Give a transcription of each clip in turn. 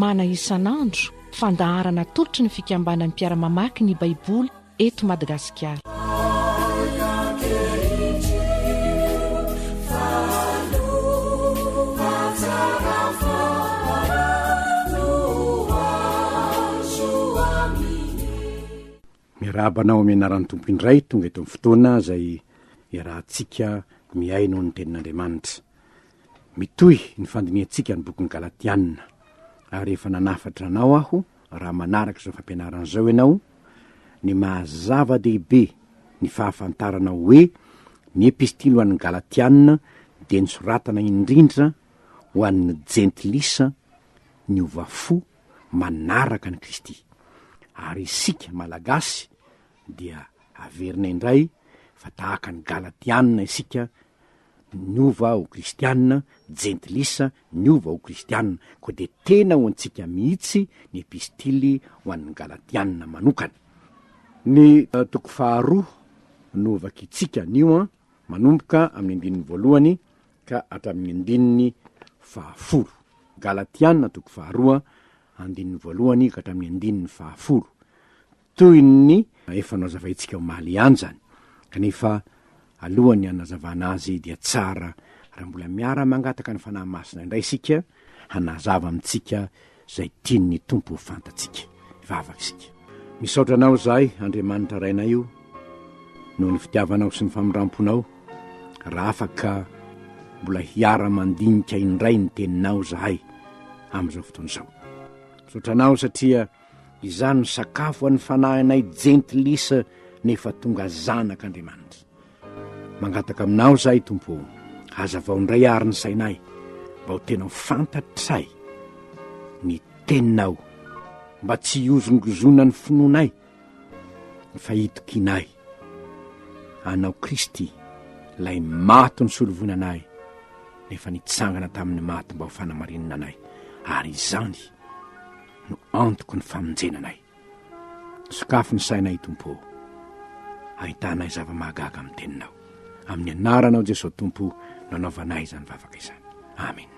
Mana isan'andro fandaharana tolotry ny fikambanan'ny mpiara-mamaky ny baiboly eto Madagasikara. Miarabanao amin'ny anaran'ny tompo indray tonga eto amin'ny fotoana izay iarahantsika miay noho ny tenin'Andriamanitra. Mitohy ny fandiniantsika ny bokin'ny Galatiana. Ary efa nanafatra anao aho raha manaraka izao fampianarana izao ianao ny mahazava-dehibe ny fahafantaranao hoe ny epistily ho an'ny Galatiana dia nisoratana indrindra ho an'ny jentilisa ny ovafo manaraka ny Kristy. Ary isika malagasy dia averina indray fa tahaka ny Galatiana isika niova ho kristianina, jentilisa niova ho kristianina, koa dia tena ho antsika mihitsy ny epistily ho an'ny Galatiana manokana. Ny toko faharoa no vakitsika nio manomboka amin'ny andininy voalohany ka hatramin'ny andininy fahafolo. Galatiana toko faharoa andininy voalohany ka hatramin'ny andininy fahafolo. Toy ny efa nazavaitsika ho maly anjany, kanefa alohany anazavana azy dia tsara raha mbola miara mangataka ny fanahy masina indray isika hanazava amintsika izay tian'ny tompo ho fantatsika. Vavaka isika. Misaotra anao zahay Andriamanitra raina io noho ny fitiavanao sy ny famindramponao, raha afaka mbola hiara mandinika indray ny teninao zahay amin'izao fotoana izao. Misaotra anao satria izany sakafo an'ny fanahinay jentilisa nefa tonga zanak'Andriamanitra. Mangataka aminao zahay tompo, hazavao indray ary ny sainay mba ho tena fantatray ny teninao, mba tsy hiozongozona ny finoanay fa hitokinay anao Kristy lay maty ny solovonanay nefa nitsangana tamin'ny maty mba ho fanamarinana anay, ary izany no antoko ny famonjenanay. Sokafo ny sainay tompo, ahitanay zava-mahagaga amin'ny teninao, amin'ny anaranao Jesosy tompo nanaovanay izany vavaka izany. Amen.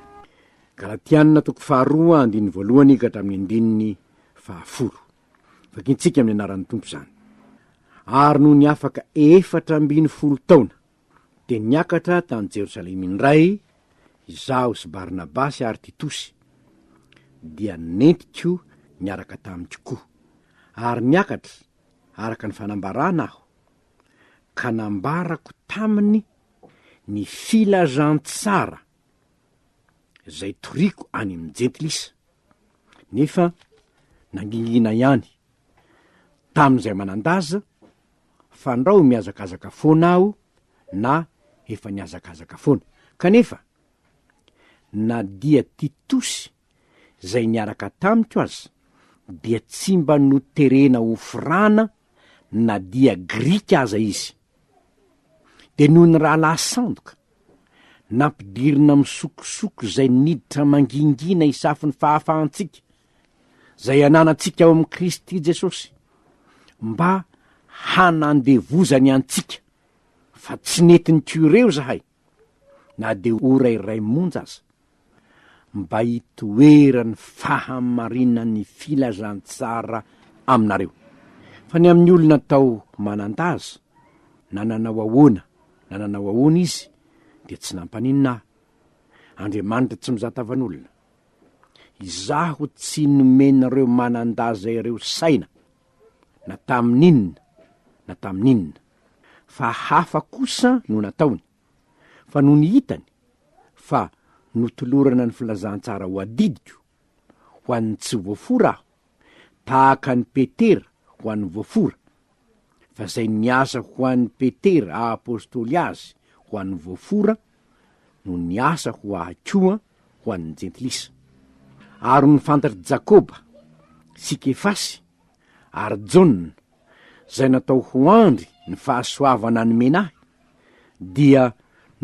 Galatiana toko faharoa andininy voalohany ka hatramin'ny andininy fahafolo. Vakintsika amin'ny anaran'ny tompo izany. Ary noho ny afaka 4 taona dia niakatra tany Jerosalema indray izaho sy Barnabasy ary Titosy, dia nentiko niaraka tamiko koa, ary niakatra araka ny fanambarana aho ka nambarako taminy ny filazantsara izay toriko any amin'ny jentilisa, nefa nangingina ihany tamin'izay manandaza fandrao miazakazaka foana aho na efa niazakazaka foana. Kanefa na dia Titosy izay niaraka tamiko aza dia tsy mba noterena ho firana na dia Grika aza izy, dia noho ny raha lasandoka nampidirina misokosoko izay niditra mangingina isafy ny fahafahantsika izay ananantsika ao amin'ny Kristy Jesosy, mba hanandevozany antsika, fa tsy netiny kireo zahay na dia orairay monja aza, mba hitoerany fahamarinany filazantsara aminareo. Fa ny amin'ny olona tao manandaza na nanao ahoana izy dia tsy nampaninina. Andriamanitra tsy mizatavan'olona. Izaho tsy nomenareo manandaza ireo saina na tamin'inona fa hafa kosa no nataony, fa no ny hitany fa notolorana ny filazantsara ho adidiko ho an'ny tsy voafora aho, tahaka ny Petera ho an'ny voafora, fa izay niasa ho an'ny Petera apôstôly azy ho an'ny voafora no niasa ho ahakoa ho an'ny jentilisa. Ary ny fantatry Jakoba sy Kefasy ary Jona izay natao ho andry ny fahasoavana ny menahy, dia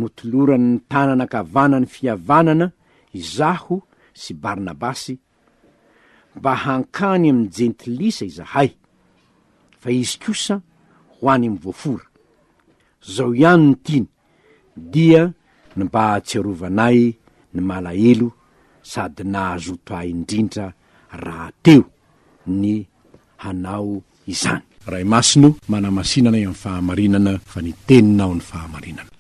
notolorany ny tanana kavanany fihavanana izaho sy Barnabasy mba hankany amin'ny jentilisa izahay, fa izy kosa ho any amin'ny voafora. Zao ihany ny tiny dia ny mba tserovanay ny malahelo sady nahazoto ahy indrindra raha teo ny hanao izany. Ray masino manamasinana amin'ny fahamarinana fa ny teninao ny fahamarinana.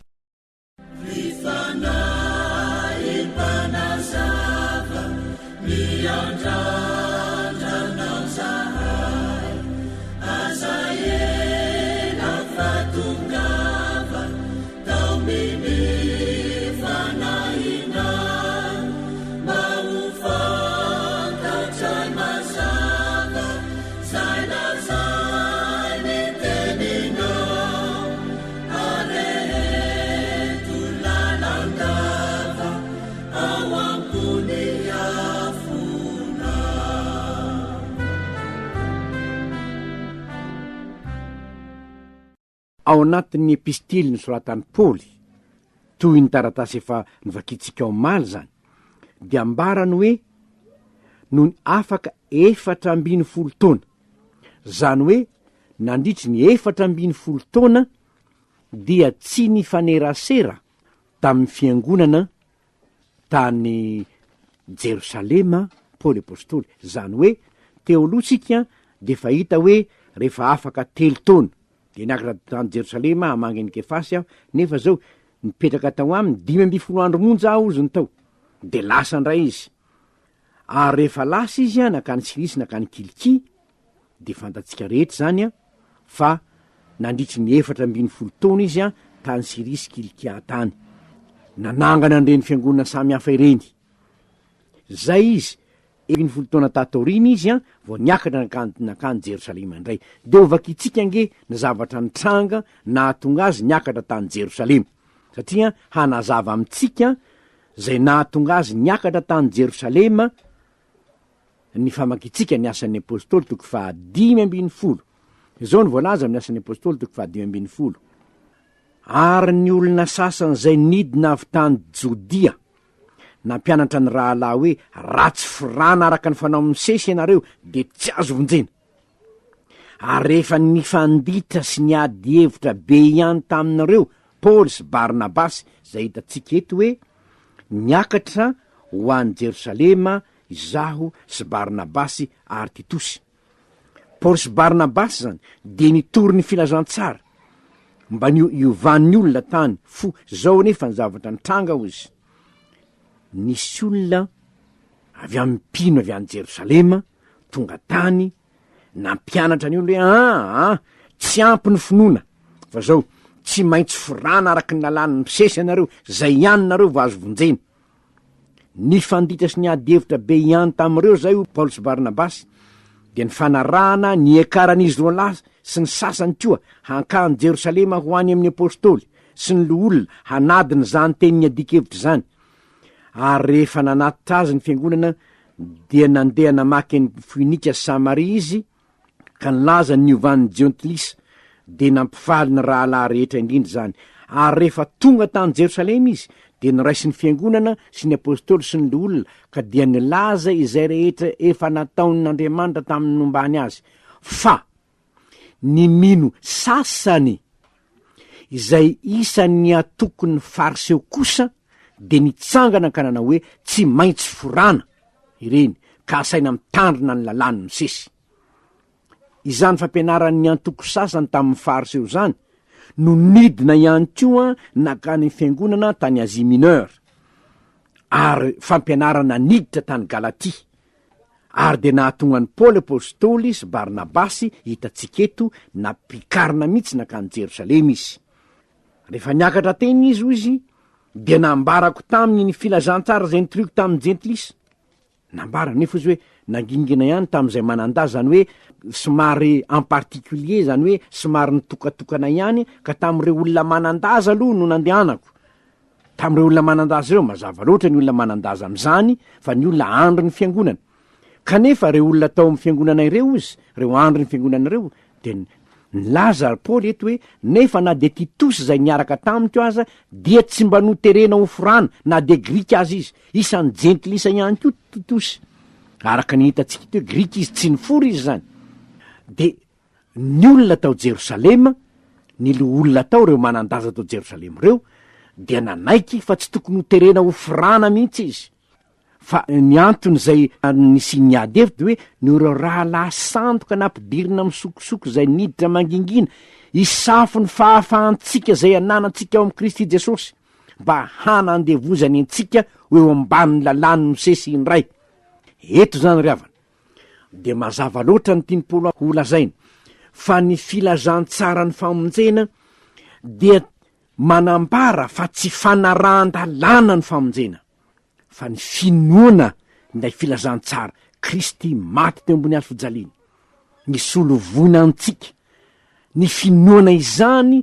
Ao anatin'ny epistily nosoratan'i Paoly, toy ny taratasy efa nivakitsika ao maly zany, dia ambarany hoe no ny afaka 410 taona. Zany hoe nandritry ny 410 taona dia tsy nifanerasera tamin'ny fiangonana tany Jerosalema Paoly apôstôly. Zany hoe teo alohatsika de fa hita hoe rehefa afaka 3 taona de niakatra tany Jerosalema hamangy ny Kefasy aho, nefa zao nipetraka tao aminy 12 andro monja aho ozy ny tao, de lasa ndray izy. Ary rehefa lasa izy nakany Silisy nakany Kiliky, de fantatsika rehetra zany fa nandritry ny 410 taona izy tany Silisy Kiliky tany, nanangana an'ireny fiangonana samy hafa ireny. Zay izy 20 taona tatoriny izy vao niakatra nakany Jerosalema indray. De ovakitsika nge ny zavatra nitranga nahatonga azy niakatra tany Jerosalema, satria hanazava amitsika zay nahatonga azy niakatra tany Jerosalema ny famakitsika ny asan'ny apôstôly 510. Izao ny voalaza amin'ny asan'ny apôstôly 510. Ary ny olona sasany zay nidina avy tany Jodia nampianatra ny rahalahy hoe ratsy firana araka ny fanao misesy ianareo de tsy azo vonjena. Ary rehefa nifanditra sy niady hevitra be ihany taminareo Paoly sy Barnabasy, zay hitatsika eto hoe niakatra ho any Jerosalema izaho sy Barnabasy ary Titosy. Paoly sy Barnabasy zany de nitory ny filazantsara mba iovan'ny olona tany, fo zao nefa ny zavatra nitranga ozy. Nisy olona avy amin'ny mpino avy any Jerosalema tonga tany nampianatra ny olo hoe tsy ampy ny finoana, fa zao tsy maintsy firana araky ny lalana misesy anareo, zay ihany nareo vo azo vonjena. Nifanditra sy niady hevitra be ihany tamin'ireo zay o Paoly sy Barnabasy, de ny fanarahana ny ekaran'izy roa lahy sy ny sasany koa hankany Jerosalema ho any amin'ny apôstôly sy ny loolona hanadiny zany teny adikevitra zany. Ary rehefa nanatitra azy ny fiangonana dia nandeha namaky ny Foinika sy Samaria izy, ka nilaza ny niovan'ny jentilisa, de nampifaly ny rahalahy rehetra indrindra zany. Ary rehefa tonga tany Jerosalema izy de niraisy ny fiangonana sy ny apôstôly sy ny loolona, ka dia nilaza izay rehetra efa nataon'Andriamanitra tamin'ny nombany azy. Fa ny mino sasany izay isan'ny atokony fariseo kosa de nitsangana ka nanao hoe tsy maintsy forana ireny, ka asaina mitandrina ny lalany misesy. Izany fampianaran'ny antoko sasany tamin'ny fariseo zany no nidina ihany koa nakany fiangonana tany Asia Mineur, ary fampianarana niditra tany Galatia, ary de nahatonga ny Paoly apôstôly sy Barnabasy hitatsika eto napikarina mihitsy nakany Jerosalema izy. Rehefa niakatra teny izy de nambarako taminy ny filazantsara zay nitoriko tamin'ny jentilisa. Nambara nefa izy hoe nangingina ihany tamin'izay mananda, zany hoe somary en particulier, zany hoe somary nitokatokana ihany, ka tamin'ireo olona manandaza aloha no nandehanako. Tamin'ireo olona manandaza ireo mazava loatra ny olona manandaza am'zany, fa ny olona andro ny fiangonana. Kanefa reo olona tao amin'ny fiangonana ireo izy, reo andro ny fiangonana ireo, de Nylaza Paoly eto hoe nefa na de Titosy zay niaraka tamiko aza dia tsy mba noterena ofrana na de grika azy izy, isan'ny jentilisa ihany ko Titosy. Araka ny hitantsika hoe grika izy tsy nifory izy zany. De ny olona tao Jerosalema, ny olona tao reo manandaza tao Jerosalema reo, dia nanaiky fa tsy tokony hoterena ofrana mihitsy izy. Fa ny antony zay nisy niady evy de hoe nyreo rahalahy sandoka nampidirina misokosoko zay niditra mangingina isafo ny fahafahantsika zay ananantsika ao am Kristy Jesosy mba hanandevozany antsika eo amban'ny lalany misesy indray. Eto zany ry havana, de mazava loatra ny tiany Paoly ho lazainy fa ny filazantsara ny famonjena dia manambara fa tsy fanarahan-dalàna ny famonjena, fa ny finoana nday filazantsara Kristy maty teo ambony hazo-fijaliana, ny solovona antsika, ny finoana izany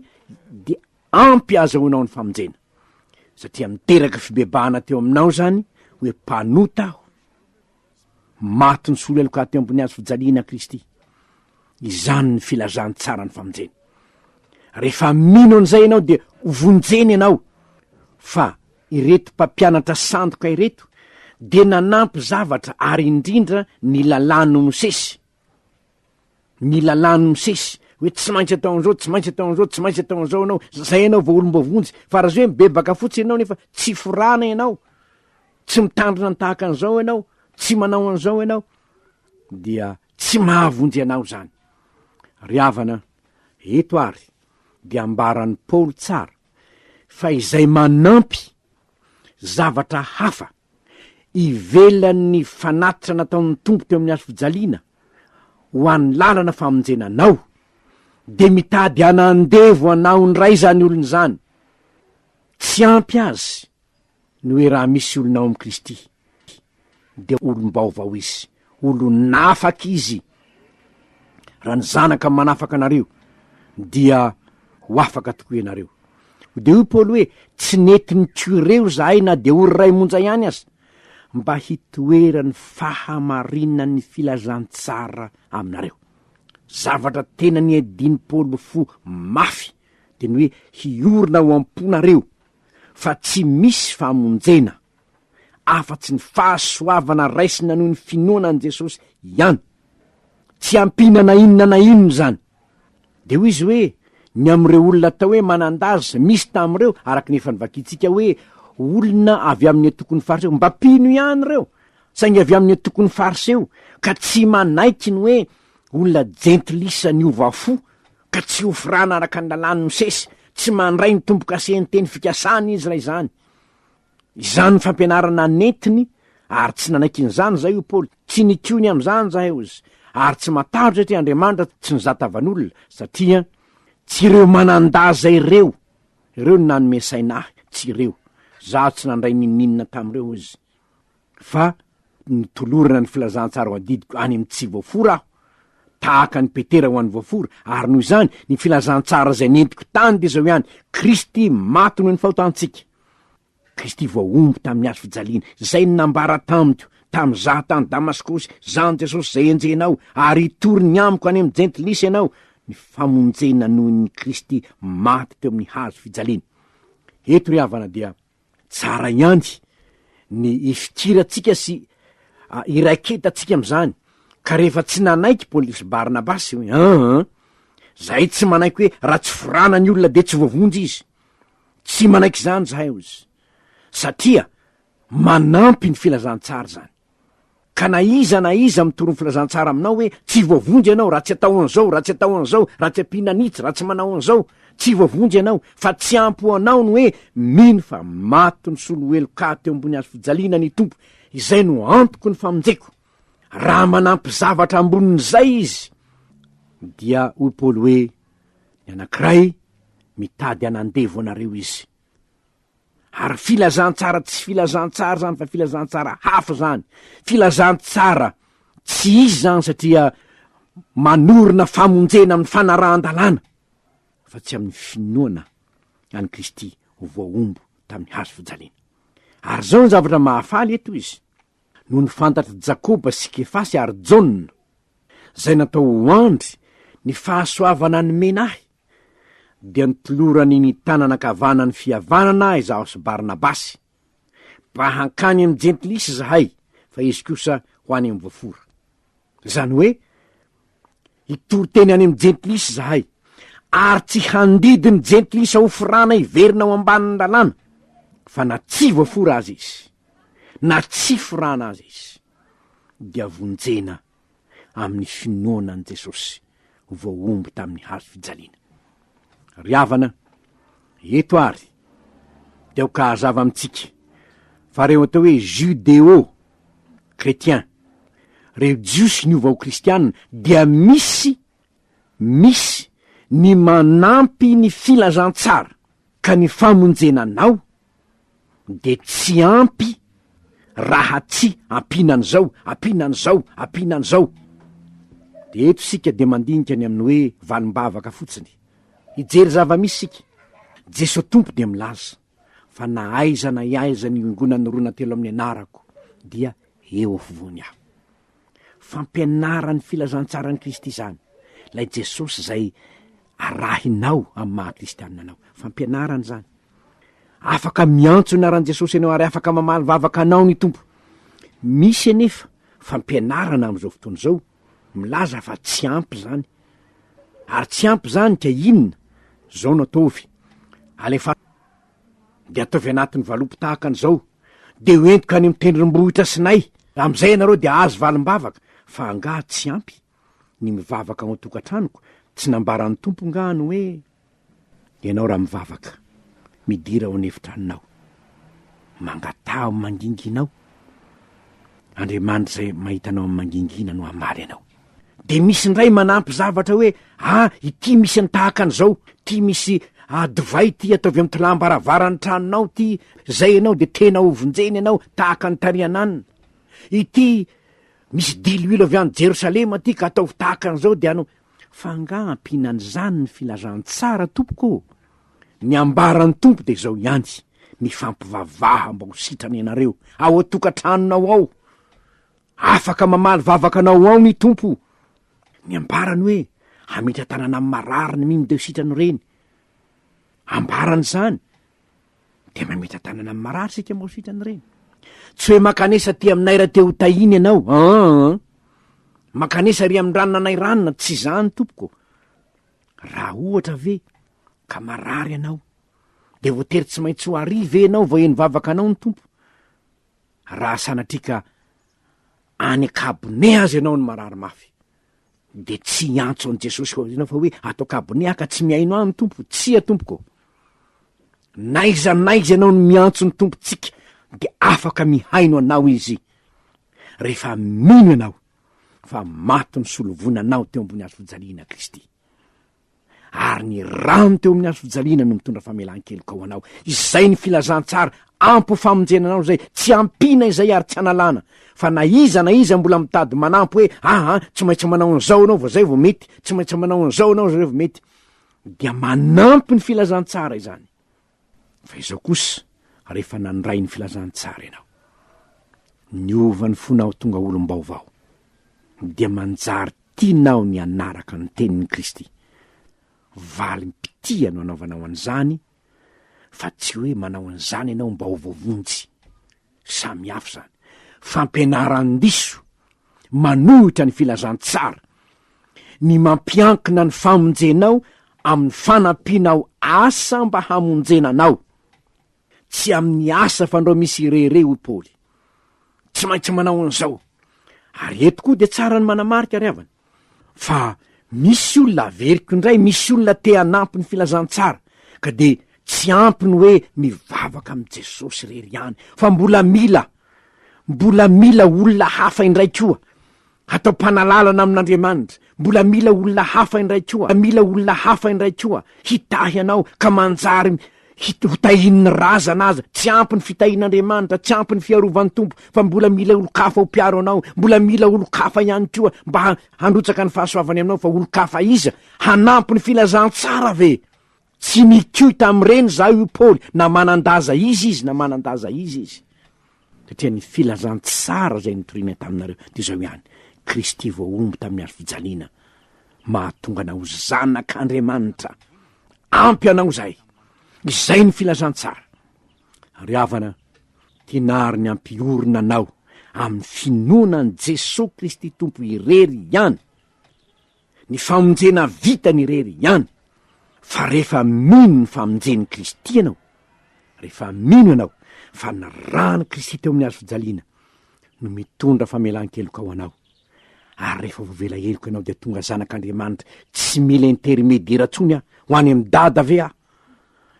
de ampy azahoanao ny famonjena, satria miteraka fibebahana teo aminao zany hoe mpanota aho, maty ny solo aloka teo ambony hazo-fijaliana Kristy. Izany ny filazantsara ny famonjena. Rehefa mino an'izay ianao de vonjeny ianao, fa ireto mpampianatra sandoka ireto de nanampy zavatra ary indrindra ny lalano mosesy. Ny lalano mosesy hoe tsy maintsy atao an'izao, tsy maintsy atao an'izao, tsy maintsy atao an'izao ianao, zay ianao vao olombavonjy. Fa raha zay hoe mibebaka fotsy ianao nefa tsy forana ianao, tsy mitandrina ny tahaka an'izao ianao, tsy manao an'izao ianao, dia tsy mahavonjy ianao zany. Ry havana, eto ary de ambaran'ny Paoly tsara fa izay manampy zavatra hafa ivelan'ny fanatitra nataon'ny tompo teo amin'ny hazo-fijaliana ho an'ny lalana famonjenanao, de mitady anandevo anao ny ray zany olony zany. Tsy ampy azy ny hoe raha misy olonao am Kristy de olom-baovao izy, olo nafaky izy. Raha ny zanaka manafaka anareo dia ho afaka tokoa ianareo. De hoy Paoly hoe tsy nety nitoereo zahay na de ory ray monja ihany aza mba hitoerany fahamarinany filazantsara aminareo. Zavatra tena ny ediny Paoly fo mafy de ny hoe hiorina ho amponareo fa tsy misy famonjena afa-tsy ny fahasoavana raisina noho ny finoana an' Jesosy ihany. Tsy ampinana inona na inona zany. De hoy izy hoe ny am'ireo olona tao hoe manandaza misy tam'ireo, araky nefa nivakitsika hoe olona avy amin'ny tokony fariseo, mba pino ihany reo saingy avy amin'ny tokony fariseo, ka tsy manaiky ny hoe olona jentilisa ny ovafo ka tsy ofrana araka ny lalany misesy, tsy mandray ny tombo-kaseny teny fikasany izy raha izany. Izany fampianarana netiny ary tsy nanaiky n'izany zay io Paoly, tsy nikiony am'izany zahay ozy, ary tsy matahotra satria Andriamanitra tsy nizatavan'olona, satria tsy ireo manandaza ireo ny nanome sainahy, tsy ireo. Zaho tsy nandray nininina tam'ireo izy, fa nitolorana ny filazantsara ho adidiko any amin'ny tsy voafora aho, tahaka ny Petera ho an'ny voafora. Ary noho izany ny filazantsara zay nentiko tany de zao ihany, Kristy maty noho ny fahotantsika. Kristy voaomby tamin'ny hazo-fijaliana, zay ny nambara tamiko tam'zaho tany Damaskosy, zany Jesosy zay enjenao, ary itoriny amiko any amin'ny jentilisa ianao, ny famonjena noho ny Kristy maty teo amin'ny hazo-fijaliana. Eto ry havana dia tsara ihany ny ifikiratsika sy iraiketatsika am'izany, ka rehefa tsy nanaiky Paoly sy Barnabasy hoe zay tsy manaiky hoe raha tsy forana ny olona de tsy voavonjy izy, tsy manaiky zany zahay ozy, satria manampy ny filazantsara zany. Ka na iza mitoro ny filazantsara aminao hoe tsy voavonjy ianao, raha tsy atao an'izao, raha tsy atao an'izao, raha tsy ampina nitsy, raha tsy manao an'izao, tsy voavonjy ianao, fa tsy ampy ho anao ny hoe mino fa maty ny soloeloka teo ambony hazo-fijaliana ny tompo, izay no antoko ny famonjeko. Raha manampy zavatra ambonin'izay izy, dia hoy Paoly hoe ny anankiray mitady anandevo anareo izy. Ary filazantsara tsy filazantsara zany, fa filazantsara hafa zany. Filazantsara tsy izy zany satria manorina famonjena amin'ny fanarahan-dalàna, fa tsy amin'ny finoana any Kristy ho voaombo tamin'ny hazo-fijaliana. Ary zao ny zavatra mahafaly eto izy, no ny fantatry Jakoba sy Kefasy ary Jaona, zay natao ho andry ny fahasoavana ny menahy dia nitolorany ny tananakavana ny fihavanana izaho sy Barnabasy mba hankany amin'ny jentilisy zahay fa izy kosa ho any amin'ny voafora. Zany hoe hitory teny any amin'ny jentilisy zahay ary tsy handidy ny jentilisa ofrana iverina ao ambanin'ny lalàna fa na tsy voafora azy izy na tsy forana azy izy dia vonjena amin'ny finoana an' Jesosy vao omby tamin'ny hazo fijaliana. Ry havana, eto ary dia ho ka hazava amintsika fa reo atao hoe judéo chrétien, reo jiosy ny ovao kristianina dia misy ny manampy ny filazantsara ka ny famonjenanao de tsy ampy raha tsy ampinan'zao. De eto sika de mandinika ny amin'ny hoe valim-bavaka fotsiny. Ijery zava-misy sika. Jesosy tompo de milaza fa na aiza na iaiza ny ongonany roa na telo amin'ny anarako dia eo afovoany aho. Fampianarany filazantsara ny Kristy zany. Lay Jesosy zay arahinao amin'ny maha-kristianina anao. Fampianarany zany. Afaka miantso anaran' Jesosy ianao ary afaka mamaly vavaka anao ny tompo. Misy anefa fampianarana am'izao fotoana zao milaza fa tsy ampy zany. Ary tsy ampy zany ka inona? Zao no ataovy. Alefa de ataovy anatin'ny valopy tahaka an'izao. De hoentoka any mitendrim-bohitra sinay. Am'izay ianareo de azo valim-bavaka. Fa nga tsy ampy ny mivavaka ao an-tokantranoko. Tsy nambaran'ny tompo nga no hoe ianao raha mivavaka midira ao an'efitranonao mangatao manginginao. Andriamanitra zay mahitanao amin'ny mangingina no amaly anao. De misy ndray manampy zavatra hoe ity misy ny tahaka an'izao, ty misy divay ty ataovy amin'ny tilambaravarany tranonao ty, zay ianao de tena ovonjeny ianao tahaka ny tariananina. Ity misy diloilo avy any Jerosalema ty ka ataovy tahaka an'izao de anao. Fa nga ampinan'izany ny filazantsara tompoko. Ny ambaran'ny tompo de zao ihany, ny fampivavaha mba ho sitrany ianareo ao atokantranonao ao. Afaka mamaly vavakanao ao ny tompo. Ny ambarany hoe hamitra tanana amin'ny marariny mino de ho sitrany reny. Ambarany zany de mamitra tanana amin'ny marary sika mba ho sitrany reny. Tsy hoe makanesa ty aminay raha te ho tahiny ianao. Makanesa ry amin'ny ranona nay ranona, tsy zany tompoko. Raha ohatra ve ka marary anao de voatery tsy maintsy ho arive ianao vao eny vavaka anao ny tompo. Raha sanatrika any kabone azy ianao ny marary mafy de tsy antso an' Jesosy ho ianao fa hoe atao kabone ka tsy miaino any tompo. Tsy tompoko. Naiza ianao ny miantso ny tompontsika de afaka mihaino anao izy. Rehefa mino ianao fa maty ny solovonanao teo ambony hazo fijaliana Kristy. Ary ny rano teo amin'ny hazo fijaliana no mitondra famelan-keloka ho anao. Izay ny filazantsara ampy famonjenanao zay, tsy ampina izay ary tsy analana. Fa na iza mbola mitady manampy hoe tsy maintsy manao an'izao anao vao zay vao mety, tsy maintsy manao an'izao anao zay vao mety, dia manampy ny filazantsara izany. Fa izao kosa rehefa nandray ny filazantsara ianao, niova ny fonao tonga olom-baovao, dia manjary tianao ny anaraka ny tenin'ny Kristy. Valy mpitia no anaovanao an'izany, fa tsy hoe manao an'izany ianao mba ho voavonjy. Samy hafa zany. Fampianaran-diso manohitra ny filazantsara, ny mampiankina ny famonjenao amin'ny fanampianao asa mba hamonjenanao, tsy amin'ny asa fa ndro misy rere ho Paoly. Tsy maintsy manao an'izao. Ary eto koa de tsara ny manamarika ry havana fa misy olona averiko indray, misy olona te hanampy ny filazantsara ka de tsy ampy ny hoe mivavaka amin'ny Jesosy rery ihany, fa mbola mila olona hafa indray koa atao mpanalalana amin'Andriamanitra. Mbola mila olona hafa indray koa hitahy anao ka manjary hitahin'ny razanaza. Tsy ampy ny fitahin'Andriamanitra, tsy ampy ny fiarovan'ny tompo, fa mbola mila olo-kafa ho piaro anao, mbola mila olo-kafa ihany koa mba handrotsaka ny fahasoavany aminao. Fa olo-kafa iza hanampy ny filazantsara ve? Tsy nikita am'ireny za io Paoly, na manandaza izy satria ny filazantsara zay nitoriana taminareo de zao ihany. Kristy vao omby tamin'ny hazo fijaliana mahatonga anao zanak'Andriamanitra. Ampy anao zay. Izay ny filazantsara. Ry havana, tinary ny ampiorina anao amin'ny finonan Jesosy Kristy tompo irery ihany, ny famonjena vitany irery ihany. Fa rehefa mino ny famonjeny Kristy anao, rehefa mino anao fa nirahany Kristy teo amin'ny hazo fijaliana, no mitondra famelan-keloka ao anao. Ary rehefa voavela heloka anao dia tonga zanak'Andriamanitra, tsy mila intermédiaire tsony ho any amin'ny dada ve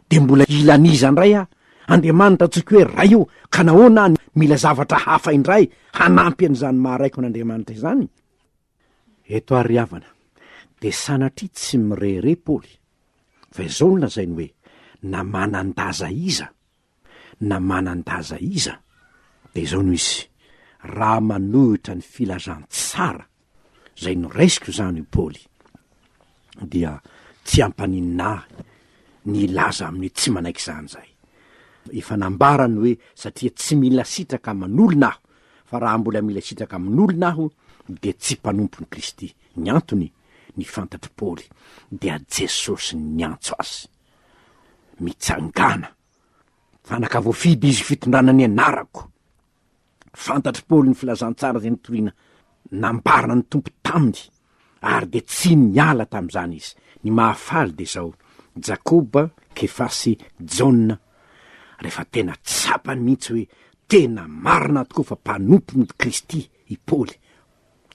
de mbola ilaniza ndray Andriamanitra tsoky hoe ray io, ka nahoana mila zavatra hafa indray hanampy an'izany maharaiko an'Andriamanitra izany. Eto ary havana, de sanatria tsy mirere Paoly, fa izao no lazainy hoe na manan-daza iza, na manan-daza iza, de izao no izy raha manohitra ny filazantsara zay no raisiko zany Paoly, dia tsy ampanininahy nilaza amin'ny tsy manaiky zany zay. Ifanambarany hoe satria tsy mila sitraka amin'olona aho, fa raha mbola mila sitraka amin'olona aho de tsy mpanompon'i Kristy. Ny antony ny fantatry Paoly dia Jesosy ny antso azy. Mitsangana fanakavoafidy izy fitondrana ny anarako. Fantatry Paoly ny filazantsara zay nitoriana nambarana ny tompo taminy, ary de tsy niala tam'izany izy. Ny mahafaly de zao Jakoba, Kefasy, Jona, rehefa tena tsapany mihitsy hoe tena marina tokoa fa mpanompo ny Kristy i Paoly,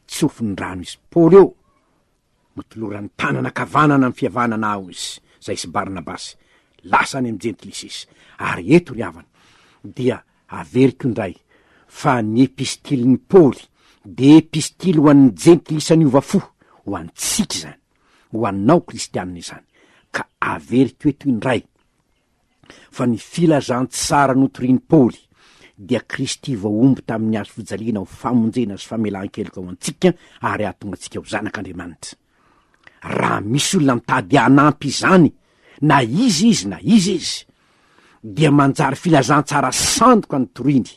tsofiny rano izy Paoly eo, motoloran'ny tanana kavanana amin'ny fihavanana ao izy, zay sy Barnabasy, lasany amin'ny jentilisy izy. Ary eto ry havana, dia averiko indray fa ny epistiliny Paoly de epistily ho an'ny jentilisany ovafo, ho antsika zany, ho anao kristianina izany. Ka averiko eto indray fa ny filazantsara notoriany Paoly dia Kristy vaomby tamin'ny hazo fijaliana ho famonjena sy famelan-keloka ho antsika, ary ahatonga antsika ho zanak'Andriamanitra. Raha misy olona mitady hanampy izany, na izy dia manjary filazantsara sandoka ny toriny,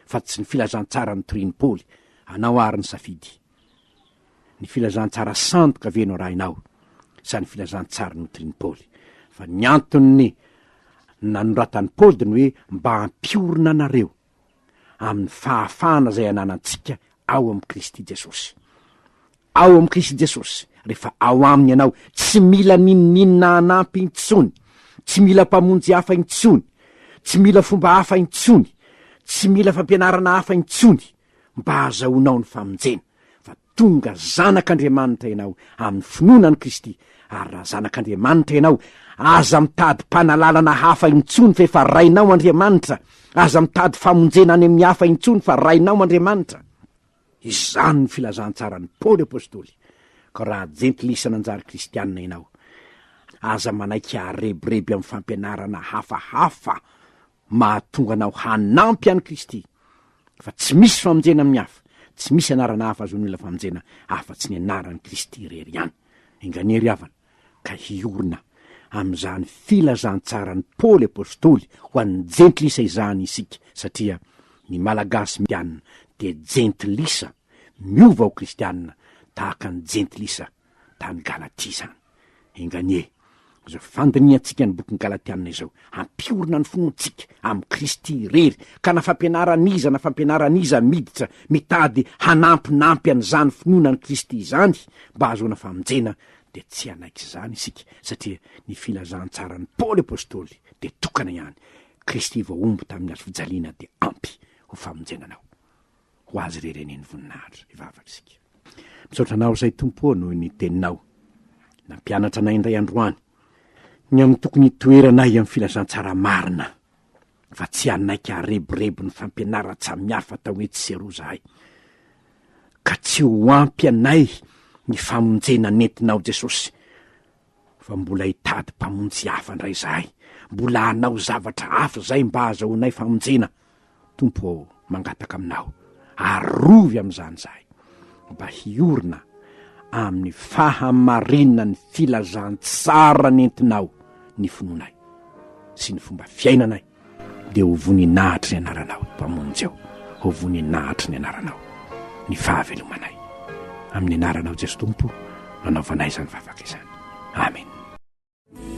fa tsy ny filazantsara notoriany Paoly. Anao ary ny safidy, ny filazantsara sandoka ve no rahainao sa ny filazantsara notoriany Paoly. Fa ny antony nanoratany Paoly ny hoe mba hampiorina anareo amin'ny fahafana zay ananantsika ao amin'ny Kristy Jesosy. Ao amin'ny Kristy Jesosy, rehefa ao aminy ianao, tsy mila ninina hanampy intsony, tsy mila mpamonjy hafa intsony, tsy mila fomba hafa intsony, tsy mila fampianarana hafa intsony mba azahoanao ny famonjena, fa tonga zanak'Andriamanitra ianao amin'ny finoanany Kristy. Ary raha zanak'Andriamanitra ianao, aza mitady mpanalalana hafa intsony fa efa rainao Andriamanitra, aza mitady famonjena any amin'ny hafa intsony fa rainao Andriamanitra. Izany ny filazantsarany Paoly apôstôly. Ka raha jentilisa nanjary kristianina ianao, aza manaiky hareboreby amin'ny fampianarana hafahafa mahatonga anao hanampy any Kristy. Fa tsy misy famonjena amin'ny hafa, tsy misy anarana hafa azo nila famonjena hafa-tsy ny anarany Kristy irery ihany. Inganery havana, ka hiorina am'izany filazantsarany Paoly apôstôly ho an'ny jentilisa izany isika, satria ny malagasy kristianina de jentilisa miova ho kristianina tahaka ny jentilisa tany Galatia zany. Inganie zao fandiniantsika ny boky ny Galatiana izao, hampiorina ny finoantsika amin'ny Kristy irery, ka na fampianaran'iza miditra mitady hanampinampy an'izany finoanany Kristy izany mba ahazoana famonjena, de tsy anaiky zany isika, satria ny filazantsarany Paoly apôstôly de tokana ihany. Kristy vaomby tamin'ny hazo fijaliana de ampy ho famonjenanao. Ho azy rereneny voninahitra ivavaka isika. Misaotra anao zay tompo noho ny teninao, nampianatra anay indray androany ny amin'ny tokony toeranay amin'ny filazantsara marina, fa tsy anaiky hareborebo ny fampianara-tsamihafa tao hoe tsy seroa zahay, ka tsy ho ampy anay ny famonjena nentinao Jesosy, fa mbola hitady mpamonjy hafa ndray zahay, mbola hanao zavatra hafa zay mba azahoanay famonjena. Tompo mangataka aminao, arovy am'izany zahay, mba hiorina amin'ny fahamarinana ny filazantsara nentinao ny finoanay sy ny fomba fiainanay, de ho voninahitry ny anaranao mpamonjy ao, ho voninahitry ny anaranao ny fahavelomanay, amin'ny anaranao Jesosy Tompo anaovanay zany vavaka izany.